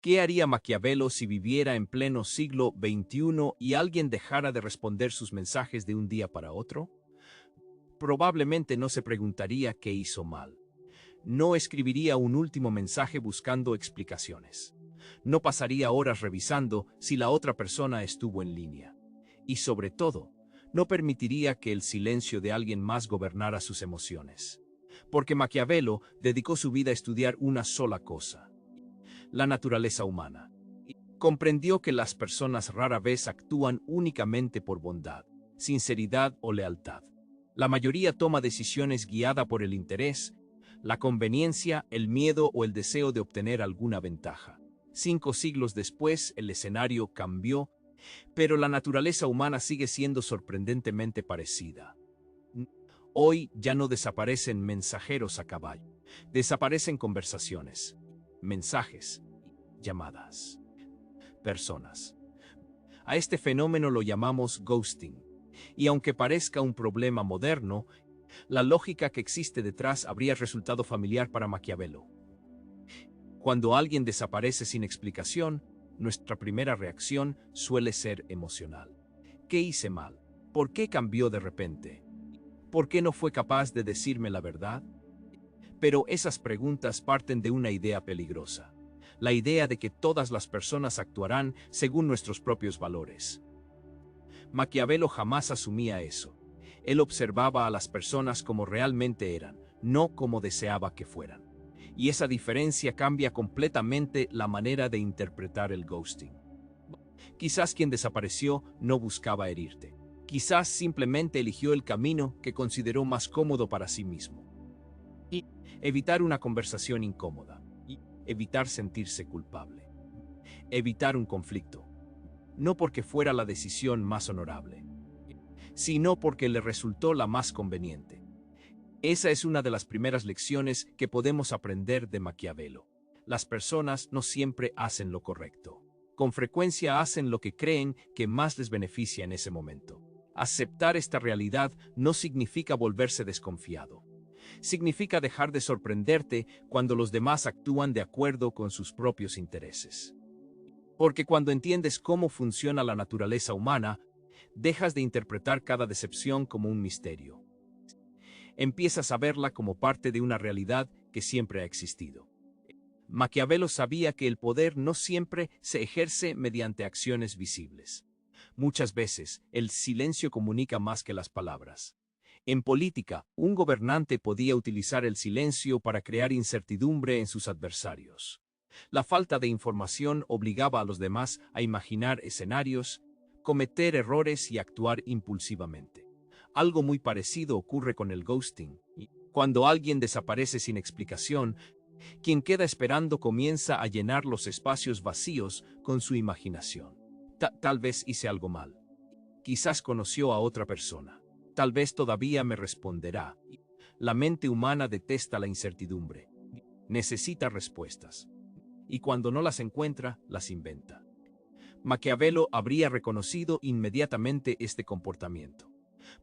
¿Qué haría Maquiavelo si viviera en pleno siglo XXI y alguien dejara de responder sus mensajes de un día para otro? Probablemente no se preguntaría qué hizo mal. No escribiría un último mensaje buscando explicaciones. No pasaría horas revisando si la otra persona estuvo en línea. Y sobre todo, no permitiría que el silencio de alguien más gobernara sus emociones. Porque Maquiavelo dedicó su vida a estudiar una sola cosa: la naturaleza humana. Comprendió que las personas rara vez actúan únicamente por bondad, sinceridad o lealtad. La mayoría toma decisiones guiada por el interés, la conveniencia, el miedo o el deseo de obtener alguna ventaja. 5 siglos después, el escenario cambió, pero la naturaleza humana sigue siendo sorprendentemente parecida. Hoy ya no desaparecen mensajeros a caballo, desaparecen conversaciones, mensajes, llamadas, personas. A este fenómeno lo llamamos ghosting, y aunque parezca un problema moderno, la lógica que existe detrás habría resultado familiar para Maquiavelo. Cuando alguien desaparece sin explicación, nuestra primera reacción suele ser emocional. ¿Qué hice mal? ¿Por qué cambió de repente? ¿Por qué no fue capaz de decirme la verdad? Pero esas preguntas parten de una idea peligrosa: la idea de que todas las personas actuarán según nuestros propios valores. Maquiavelo jamás asumía eso. Él observaba a las personas como realmente eran, no como deseaba que fueran. Y esa diferencia cambia completamente la manera de interpretar el ghosting. Quizás quien desapareció no buscaba herirte. Quizás simplemente eligió el camino que consideró más cómodo para sí mismo. Y evitar una conversación incómoda. Y evitar sentirse culpable. Evitar un conflicto. No porque fuera la decisión más honorable, sino porque le resultó la más conveniente. Esa es una de las primeras lecciones que podemos aprender de Maquiavelo. Las personas no siempre hacen lo correcto. Con frecuencia hacen lo que creen que más les beneficia en ese momento. Aceptar esta realidad no significa volverse desconfiado. Significa dejar de sorprenderte cuando los demás actúan de acuerdo con sus propios intereses. Porque cuando entiendes cómo funciona la naturaleza humana, dejas de interpretar cada decepción como un misterio. Empiezas a verla como parte de una realidad que siempre ha existido. Maquiavelo sabía que el poder no siempre se ejerce mediante acciones visibles. Muchas veces, el silencio comunica más que las palabras. En política, un gobernante podía utilizar el silencio para crear incertidumbre en sus adversarios. La falta de información obligaba a los demás a imaginar escenarios, cometer errores y actuar impulsivamente. Algo muy parecido ocurre con el ghosting. Cuando alguien desaparece sin explicación, quien queda esperando comienza a llenar los espacios vacíos con su imaginación. Tal vez hice algo mal. Quizás conoció a otra persona. Tal vez todavía me responderá. La mente humana detesta la incertidumbre. Necesita respuestas. Y cuando no las encuentra, las inventa. Maquiavelo habría reconocido inmediatamente este comportamiento,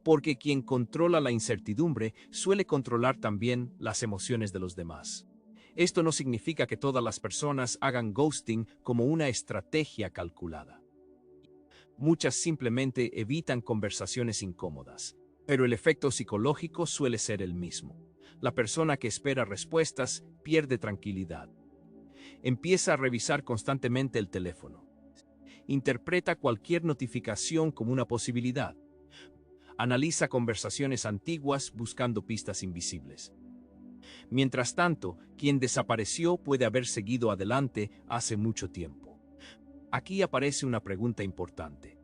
porque quien controla la incertidumbre suele controlar también las emociones de los demás. Esto no significa que todas las personas hagan ghosting como una estrategia calculada. Muchas simplemente evitan conversaciones incómodas, pero el efecto psicológico suele ser el mismo. La persona que espera respuestas pierde tranquilidad. Empieza a revisar constantemente el teléfono. Interpreta cualquier notificación como una posibilidad. Analiza conversaciones antiguas buscando pistas invisibles. Mientras tanto, quien desapareció puede haber seguido adelante hace mucho tiempo. Aquí aparece una pregunta importante.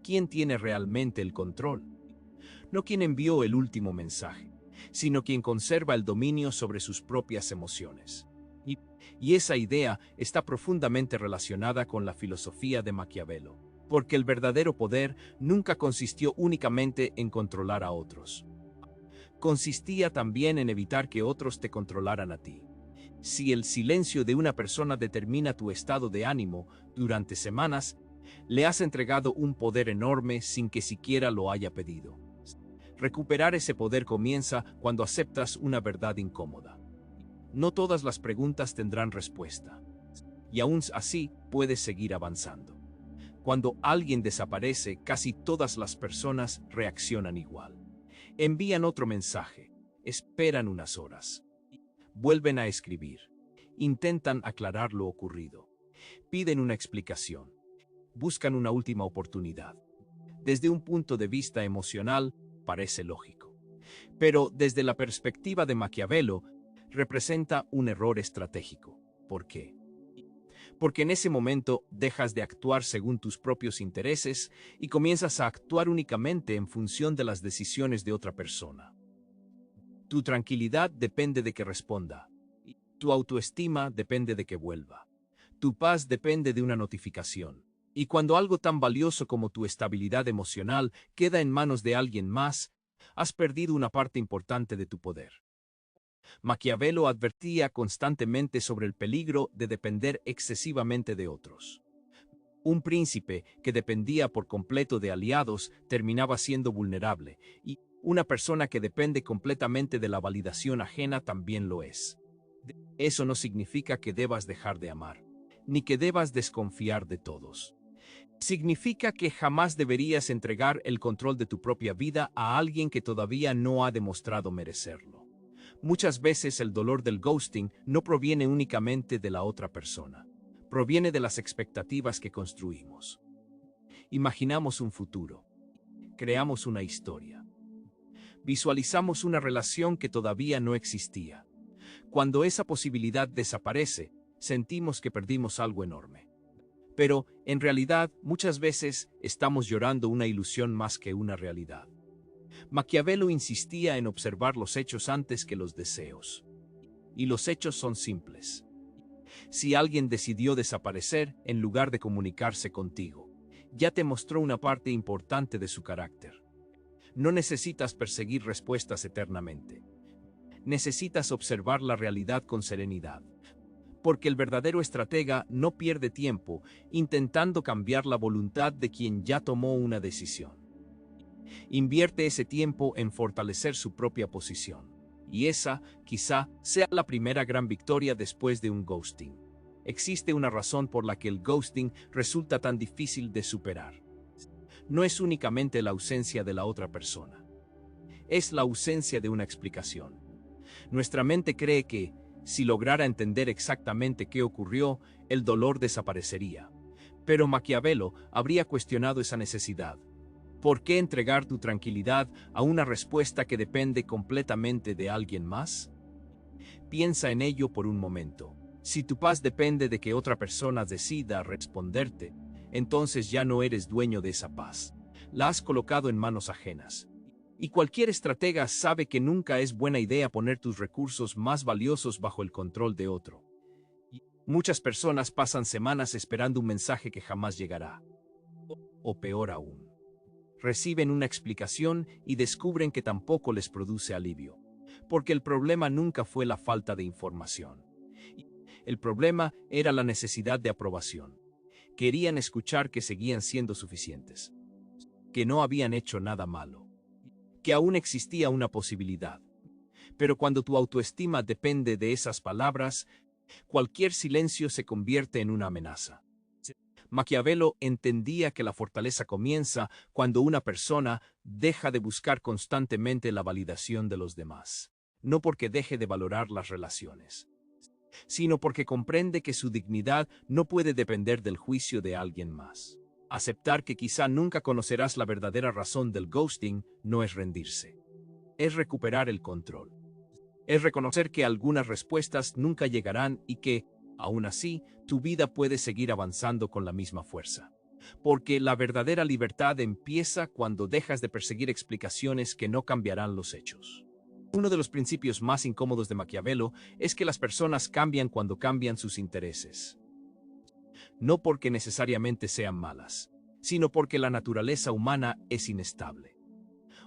¿Quién tiene realmente el control? No quien envió el último mensaje, sino quien conserva el dominio sobre sus propias emociones. Y esa idea está profundamente relacionada con la filosofía de Maquiavelo, porque el verdadero poder nunca consistió únicamente en controlar a otros. Consistía también en evitar que otros te controlaran a ti. Si el silencio de una persona determina tu estado de ánimo durante semanas, le has entregado un poder enorme sin que siquiera lo haya pedido. Recuperar ese poder comienza cuando aceptas una verdad incómoda. No todas las preguntas tendrán respuesta. y aún así puedes seguir avanzando. Cuando alguien desaparece, casi todas las personas reaccionan igual. Envían otro mensaje, esperan unas horas, vuelven a escribir, intentan aclarar lo ocurrido, piden una explicación, buscan una última oportunidad. Desde un punto de vista emocional, parece lógico. Pero desde la perspectiva de Maquiavelo, representa un error estratégico. ¿Por qué? Porque en ese momento dejas de actuar según tus propios intereses y comienzas a actuar únicamente en función de las decisiones de otra persona. Tu tranquilidad depende de que responda. Tu autoestima depende de que vuelva. Tu paz depende de una notificación. Y cuando algo tan valioso como tu estabilidad emocional queda en manos de alguien más, has perdido una parte importante de tu poder. Maquiavelo advertía constantemente sobre el peligro de depender excesivamente de otros. Un príncipe que dependía por completo de aliados terminaba siendo vulnerable, y una persona que depende completamente de la validación ajena también lo es. Eso no significa que debas dejar de amar, ni que debas desconfiar de todos. Significa que jamás deberías entregar el control de tu propia vida a alguien que todavía no ha demostrado merecerlo. Muchas veces el dolor del ghosting no proviene únicamente de la otra persona. Proviene de las expectativas que construimos. Imaginamos un futuro. Creamos una historia. Visualizamos una relación que todavía no existía. Cuando esa posibilidad desaparece, sentimos que perdimos algo enorme. Pero, en realidad, muchas veces estamos llorando una ilusión más que una realidad. Maquiavelo insistía en observar los hechos antes que los deseos. Y los hechos son simples. Si alguien decidió desaparecer en lugar de comunicarse contigo, ya te mostró una parte importante de su carácter. No necesitas perseguir respuestas eternamente. Necesitas observar la realidad con serenidad. Porque el verdadero estratega no pierde tiempo intentando cambiar la voluntad de quien ya tomó una decisión. Invierte ese tiempo en fortalecer su propia posición. Y esa, quizá, sea la primera gran victoria después de un ghosting. Existe una razón por la que el ghosting resulta tan difícil de superar. No es únicamente la ausencia de la otra persona. Es la ausencia de una explicación. Nuestra mente cree que, si lograra entender exactamente qué ocurrió, el dolor desaparecería. Pero Maquiavelo habría cuestionado esa necesidad. ¿Por qué entregar tu tranquilidad a una respuesta que depende completamente de alguien más? Piensa en ello por un momento. Si tu paz depende de que otra persona decida responderte, entonces ya no eres dueño de esa paz. La has colocado en manos ajenas. Y cualquier estratega sabe que nunca es buena idea poner tus recursos más valiosos bajo el control de otro. Muchas personas pasan semanas esperando un mensaje que jamás llegará. O peor aún, reciben una explicación y descubren que tampoco les produce alivio, porque el problema nunca fue la falta de información. El problema era la necesidad de aprobación. Querían escuchar que seguían siendo suficientes, que no habían hecho nada malo, que aún existía una posibilidad. Pero cuando tu autoestima depende de esas palabras, cualquier silencio se convierte en una amenaza. Maquiavelo entendía que la fortaleza comienza cuando una persona deja de buscar constantemente la validación de los demás, no porque deje de valorar las relaciones, sino porque comprende que su dignidad no puede depender del juicio de alguien más. Aceptar que quizá nunca conocerás la verdadera razón del ghosting no es rendirse. Es recuperar el control. Es reconocer que algunas respuestas nunca llegarán y que, aún así, tu vida puede seguir avanzando con la misma fuerza. Porque la verdadera libertad empieza cuando dejas de perseguir explicaciones que no cambiarán los hechos. Uno de los principios más incómodos de Maquiavelo es que las personas cambian cuando cambian sus intereses. No porque necesariamente sean malas, sino porque la naturaleza humana es inestable.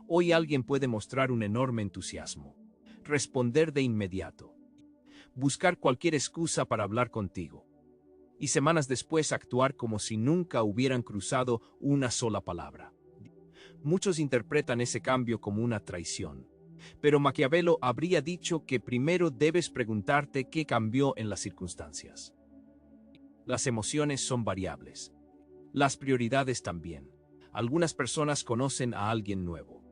Hoy alguien puede mostrar un enorme entusiasmo, responder de inmediato, buscar cualquier excusa para hablar contigo, y semanas después actuar como si nunca hubieran cruzado una sola palabra. Muchos interpretan ese cambio como una traición, pero Maquiavelo habría dicho que primero debes preguntarte qué cambió en las circunstancias. Las emociones son variables. Las prioridades también. Algunas personas conocen a alguien nuevo.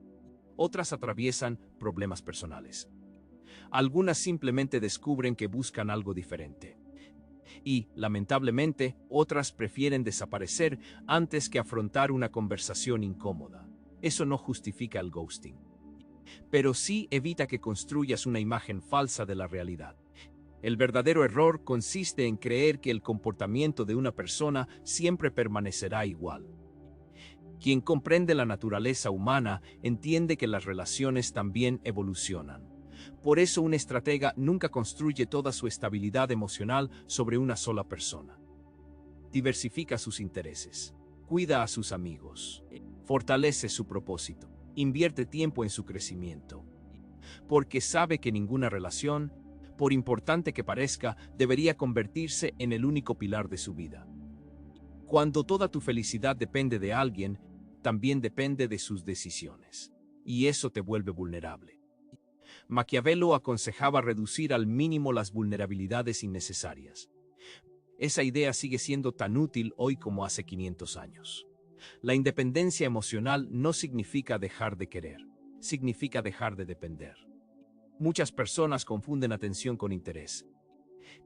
Otras atraviesan problemas personales. Algunas simplemente descubren que buscan algo diferente. Y, lamentablemente, otras prefieren desaparecer antes que afrontar una conversación incómoda. Eso no justifica el ghosting, pero sí evita que construyas una imagen falsa de la realidad. El verdadero error consiste en creer que el comportamiento de una persona siempre permanecerá igual. Quien comprende la naturaleza humana entiende que las relaciones también evolucionan. Por eso un estratega nunca construye toda su estabilidad emocional sobre una sola persona. Diversifica sus intereses, cuida a sus amigos, fortalece su propósito, invierte tiempo en su crecimiento, porque sabe que ninguna relación, por importante que parezca, debería convertirse en el único pilar de su vida. Cuando toda tu felicidad depende de alguien, también depende de sus decisiones, y eso te vuelve vulnerable. Maquiavelo aconsejaba reducir al mínimo las vulnerabilidades innecesarias. Esa idea sigue siendo tan útil hoy como hace 500 años. La independencia emocional no significa dejar de querer, significa dejar de depender. Muchas personas confunden atención con interés.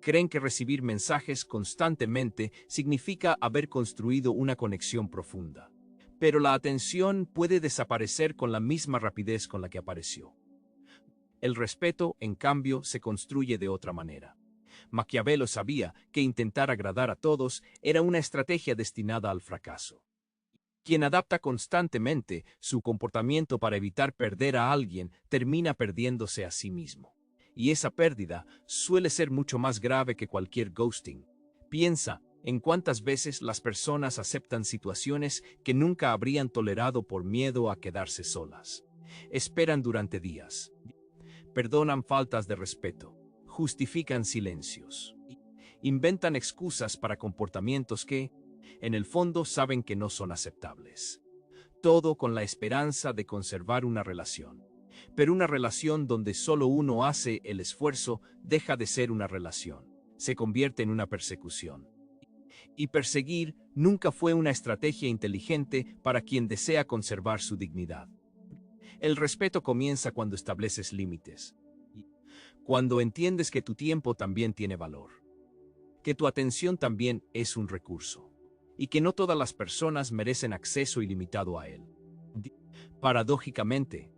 Creen que recibir mensajes constantemente significa haber construido una conexión profunda. Pero la atención puede desaparecer con la misma rapidez con la que apareció. El respeto, en cambio, se construye de otra manera. Maquiavelo sabía que intentar agradar a todos era una estrategia destinada al fracaso. Quien adapta constantemente su comportamiento para evitar perder a alguien termina perdiéndose a sí mismo. Y esa pérdida suele ser mucho más grave que cualquier ghosting. Piensa en cuántas veces las personas aceptan situaciones que nunca habrían tolerado por miedo a quedarse solas. Esperan durante días. Perdonan faltas de respeto. Justifican silencios. Inventan excusas para comportamientos que, en el fondo, saben que no son aceptables. Todo con la esperanza de conservar una relación. Pero una relación donde solo uno hace el esfuerzo deja de ser una relación. Se convierte en una persecución. Y perseguir nunca fue una estrategia inteligente para quien desea conservar su dignidad. El respeto comienza cuando estableces límites. Cuando entiendes que tu tiempo también tiene valor. Que tu atención también es un recurso. Y que no todas las personas merecen acceso ilimitado a él. Paradójicamente,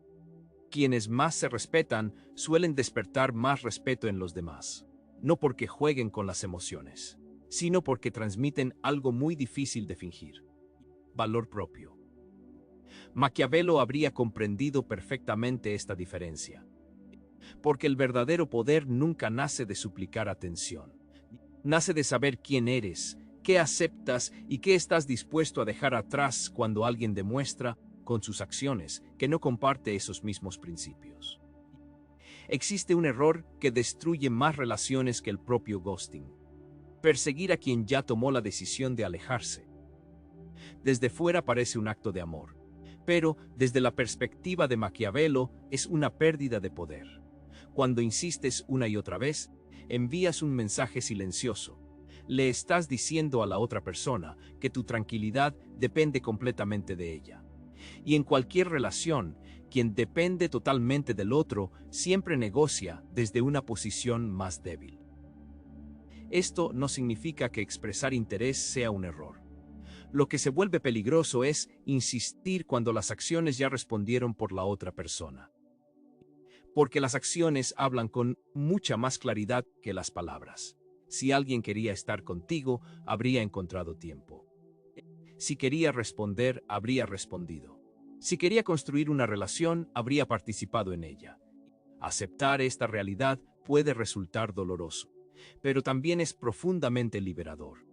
quienes más se respetan suelen despertar más respeto en los demás. No porque jueguen con las emociones, sino porque transmiten algo muy difícil de fingir: valor propio. Maquiavelo habría comprendido perfectamente esta diferencia. Porque el verdadero poder nunca nace de suplicar atención. Nace de saber quién eres, qué aceptas y qué estás dispuesto a dejar atrás cuando alguien demuestra, con sus acciones, que no comparte esos mismos principios. Existe un error que destruye más relaciones que el propio ghosting: perseguir a quien ya tomó la decisión de alejarse. Desde fuera parece un acto de amor, pero desde la perspectiva de Maquiavelo es una pérdida de poder. Cuando insistes una y otra vez, envías un mensaje silencioso. Le estás diciendo a la otra persona que tu tranquilidad depende completamente de ella. Y en cualquier relación, quien depende totalmente del otro siempre negocia desde una posición más débil. Esto no significa que expresar interés sea un error. Lo que se vuelve peligroso es insistir cuando las acciones ya respondieron por la otra persona. Porque las acciones hablan con mucha más claridad que las palabras. Si alguien quería estar contigo, habría encontrado tiempo. Si quería responder, habría respondido. Si quería construir una relación, habría participado en ella. Aceptar esta realidad puede resultar doloroso, pero también es profundamente liberador.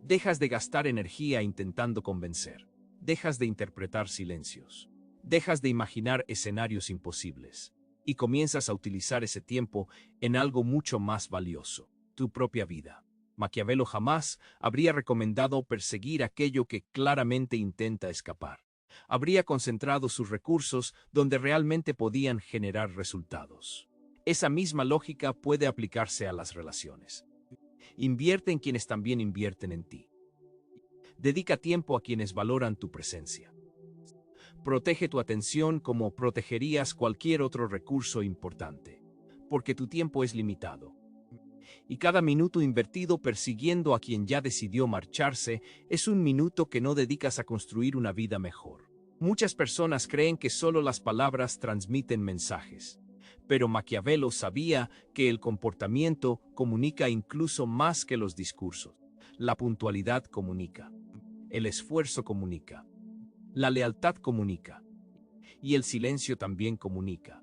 Dejas de gastar energía intentando convencer. Dejas de interpretar silencios. Dejas de imaginar escenarios imposibles. Y comienzas a utilizar ese tiempo en algo mucho más valioso: tu propia vida. Maquiavelo jamás habría recomendado perseguir aquello que claramente intenta escapar. Habría concentrado sus recursos donde realmente podían generar resultados. Esa misma lógica puede aplicarse a las relaciones. Invierte en quienes también invierten en ti. Dedica tiempo a quienes valoran tu presencia. Protege tu atención como protegerías cualquier otro recurso importante, porque tu tiempo es limitado. Y cada minuto invertido persiguiendo a quien ya decidió marcharse es un minuto que no dedicas a construir una vida mejor. Muchas personas creen que solo las palabras transmiten mensajes, pero Maquiavelo sabía que el comportamiento comunica incluso más que los discursos. La puntualidad comunica, el esfuerzo comunica, la lealtad comunica, y el silencio también comunica.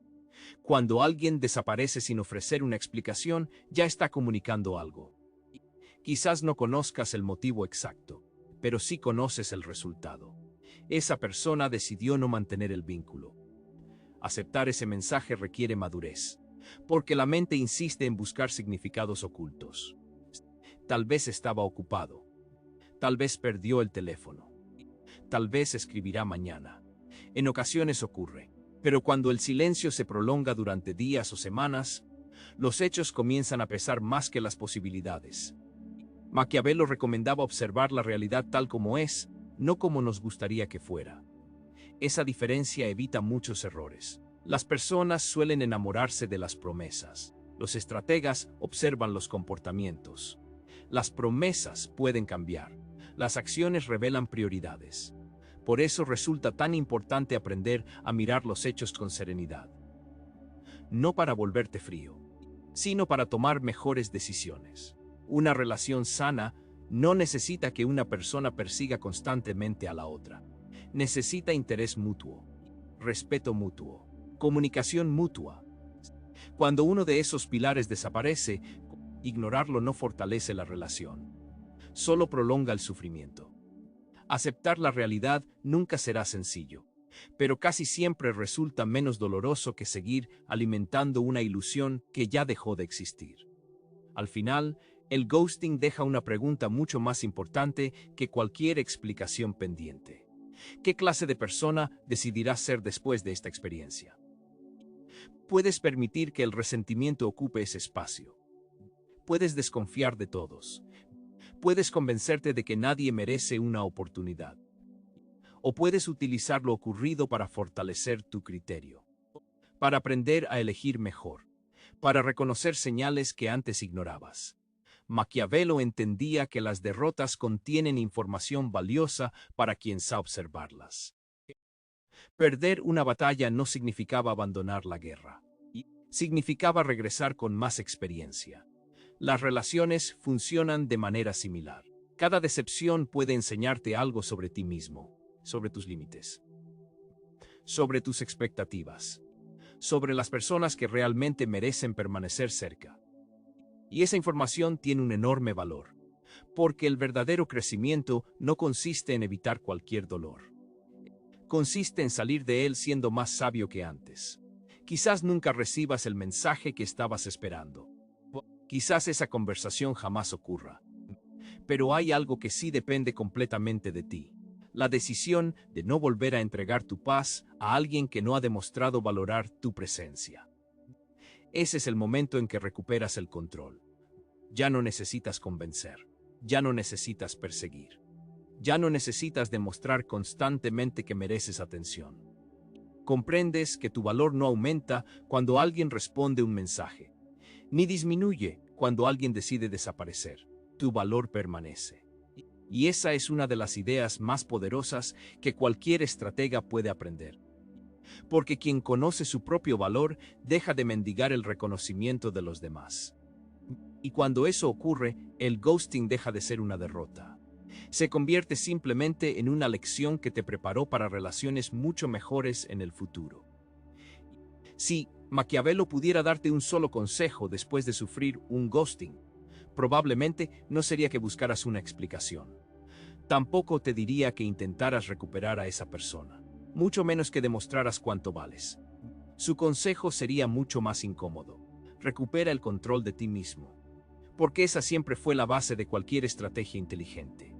Cuando alguien desaparece sin ofrecer una explicación, ya está comunicando algo. Quizás no conozcas el motivo exacto, pero sí conoces el resultado. Esa persona decidió no mantener el vínculo. Aceptar ese mensaje requiere madurez, porque la mente insiste en buscar significados ocultos. Tal vez estaba ocupado, tal vez perdió el teléfono, tal vez escribirá mañana. En ocasiones ocurre, pero cuando el silencio se prolonga durante días o semanas, los hechos comienzan a pesar más que las posibilidades. Maquiavelo recomendaba observar la realidad tal como es, no como nos gustaría que fuera. Esa diferencia evita muchos errores. Las personas suelen enamorarse de las promesas. Los estrategas observan los comportamientos. Las promesas pueden cambiar. Las acciones revelan prioridades. Por eso resulta tan importante aprender a mirar los hechos con serenidad. No para volverte frío, sino para tomar mejores decisiones. Una relación sana no necesita que una persona persiga constantemente a la otra. Necesita interés mutuo, respeto mutuo, comunicación mutua. Cuando uno de esos pilares desaparece, ignorarlo no fortalece la relación, solo prolonga el sufrimiento. Aceptar la realidad nunca será sencillo, pero casi siempre resulta menos doloroso que seguir alimentando una ilusión que ya dejó de existir. Al final, el ghosting deja una pregunta mucho más importante que cualquier explicación pendiente. ¿Qué clase de persona decidirás ser después de esta experiencia? Puedes permitir que el resentimiento ocupe ese espacio. Puedes desconfiar de todos. Puedes convencerte de que nadie merece una oportunidad. O puedes utilizar lo ocurrido para fortalecer tu criterio, para aprender a elegir mejor, para reconocer señales que antes ignorabas. Maquiavelo entendía que las derrotas contienen información valiosa para quien sabe observarlas. Perder una batalla no significaba abandonar la guerra. Significaba regresar con más experiencia. Las relaciones funcionan de manera similar. Cada decepción puede enseñarte algo sobre ti mismo, sobre tus límites, sobre tus expectativas, sobre las personas que realmente merecen permanecer cerca. Y esa información tiene un enorme valor, porque el verdadero crecimiento no consiste en evitar cualquier dolor. Consiste en salir de él siendo más sabio que antes. Quizás nunca recibas el mensaje que estabas esperando. Quizás esa conversación jamás ocurra. Pero hay algo que sí depende completamente de ti. La decisión de no volver a entregar tu paz a alguien que no ha demostrado valorar tu presencia. Ese es el momento en que recuperas el control. Ya no necesitas convencer. Ya no necesitas perseguir. Ya no necesitas demostrar constantemente que mereces atención. Comprendes que tu valor no aumenta cuando alguien responde un mensaje, ni disminuye cuando alguien decide desaparecer. Tu valor permanece. Y esa es una de las ideas más poderosas que cualquier estratega puede aprender. Porque quien conoce su propio valor deja de mendigar el reconocimiento de los demás. Y cuando eso ocurre, el ghosting deja de ser una derrota. Se convierte simplemente en una lección que te preparó para relaciones mucho mejores en el futuro. Si Maquiavelo pudiera darte un solo consejo después de sufrir un ghosting, probablemente no sería que buscaras una explicación. Tampoco te diría que intentaras recuperar a esa persona, mucho menos que demostraras cuánto vales. Su consejo sería mucho más incómodo. Recupera el control de ti mismo, porque esa siempre fue la base de cualquier estrategia inteligente.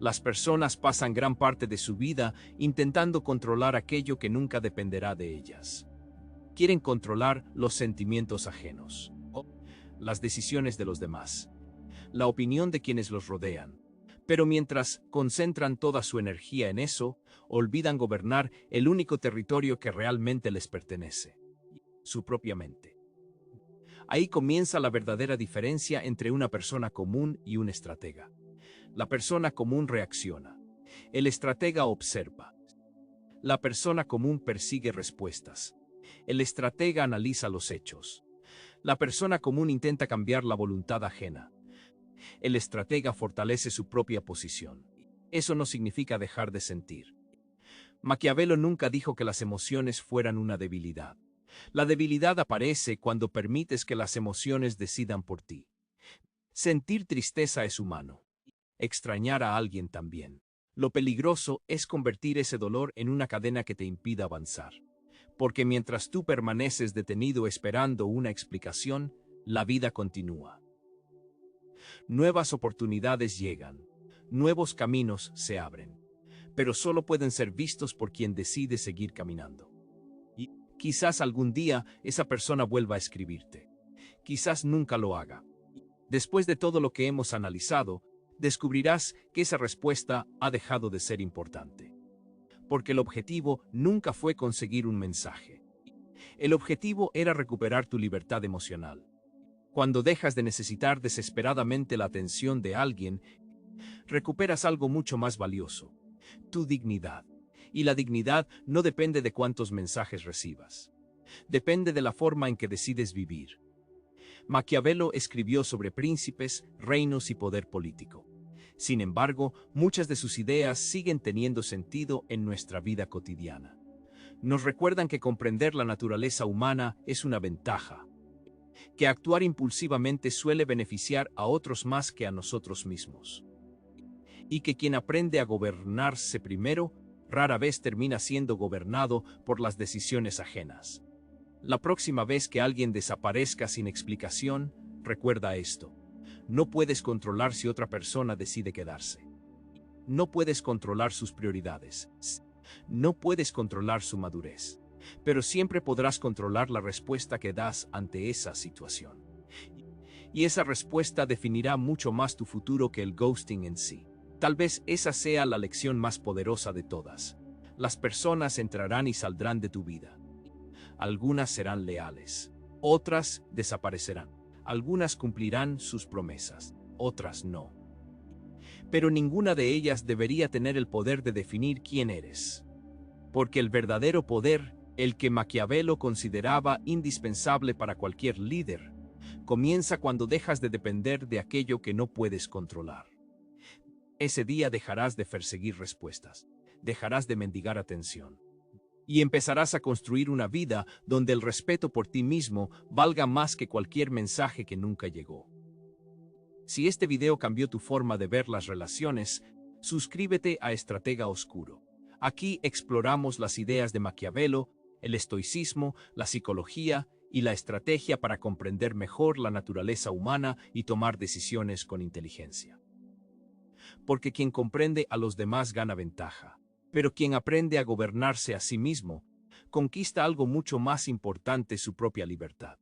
Las personas pasan gran parte de su vida intentando controlar aquello que nunca dependerá de ellas. Quieren controlar los sentimientos ajenos, las decisiones de los demás, la opinión de quienes los rodean. Pero mientras concentran toda su energía en eso, olvidan gobernar el único territorio que realmente les pertenece, su propia mente. Ahí comienza la verdadera diferencia entre una persona común y un estratega. La persona común reacciona. El estratega observa. La persona común persigue respuestas. El estratega analiza los hechos. La persona común intenta cambiar la voluntad ajena. El estratega fortalece su propia posición. Eso no significa dejar de sentir. Maquiavelo nunca dijo que las emociones fueran una debilidad. La debilidad aparece cuando permites que las emociones decidan por ti. Sentir tristeza es humano. Extrañar a alguien también. Lo peligroso es convertir ese dolor en una cadena que te impida avanzar. Porque mientras tú permaneces detenido esperando una explicación, la vida continúa. Nuevas oportunidades llegan, nuevos caminos se abren, pero solo pueden ser vistos por quien decide seguir caminando. Y quizás algún día esa persona vuelva a escribirte. Quizás nunca lo haga. Después de todo lo que hemos analizado, descubrirás que esa respuesta ha dejado de ser importante. Porque el objetivo nunca fue conseguir un mensaje. El objetivo era recuperar tu libertad emocional. Cuando dejas de necesitar desesperadamente la atención de alguien, recuperas algo mucho más valioso, tu dignidad. Y la dignidad no depende de cuántos mensajes recibas. Depende de la forma en que decides vivir. Maquiavelo escribió sobre príncipes, reinos y poder político. Sin embargo, muchas de sus ideas siguen teniendo sentido en nuestra vida cotidiana. Nos recuerdan que comprender la naturaleza humana es una ventaja, que actuar impulsivamente suele beneficiar a otros más que a nosotros mismos. Y que quien aprende a gobernarse primero, rara vez termina siendo gobernado por las decisiones ajenas. La próxima vez que alguien desaparezca sin explicación, recuerda esto. No puedes controlar si otra persona decide quedarse. No puedes controlar sus prioridades. No puedes controlar su madurez. Pero siempre podrás controlar la respuesta que das ante esa situación. Y esa respuesta definirá mucho más tu futuro que el ghosting en sí. Tal vez esa sea la lección más poderosa de todas. Las personas entrarán y saldrán de tu vida. Algunas serán leales, otras desaparecerán. Algunas cumplirán sus promesas, otras no. Pero ninguna de ellas debería tener el poder de definir quién eres. Porque el verdadero poder, el que Maquiavelo consideraba indispensable para cualquier líder, comienza cuando dejas de depender de aquello que no puedes controlar. Ese día dejarás de perseguir respuestas, dejarás de mendigar atención. Y empezarás a construir una vida donde el respeto por ti mismo valga más que cualquier mensaje que nunca llegó. Si este video cambió tu forma de ver las relaciones, suscríbete a Estratega Oscuro. Aquí exploramos las ideas de Maquiavelo, el estoicismo, la psicología y la estrategia para comprender mejor la naturaleza humana y tomar decisiones con inteligencia. Porque quien comprende a los demás gana ventaja, pero quien aprende a gobernarse a sí mismo, conquista algo mucho más importante: su propia libertad.